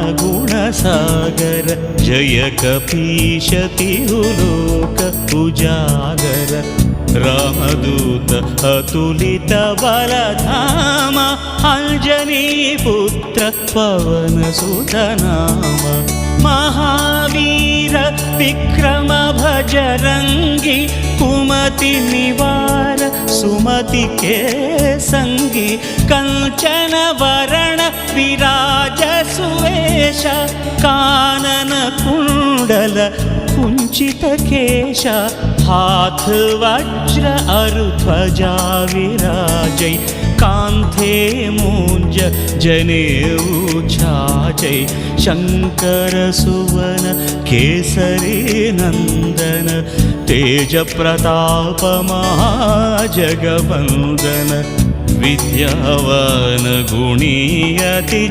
ज्ञानगुणसागर जय कपीश तिरुलोक उजागर रामदूत अतुलित बलधाम अंजनीपुत्र पवनसुत नाम महावीर विक्रम भजरंगी कुमति निवार सुमति के संगी कंचन वरण विराज सुवेश कानन कुंडल कुंचित केश हाथ वज्र अरुध्वजा विराजै कांथे मूंज जनेऊ छाजै शंकर सुवन केसरी नंदन तेज प्रताप महाजगवंदन विद्यावान गुणी अति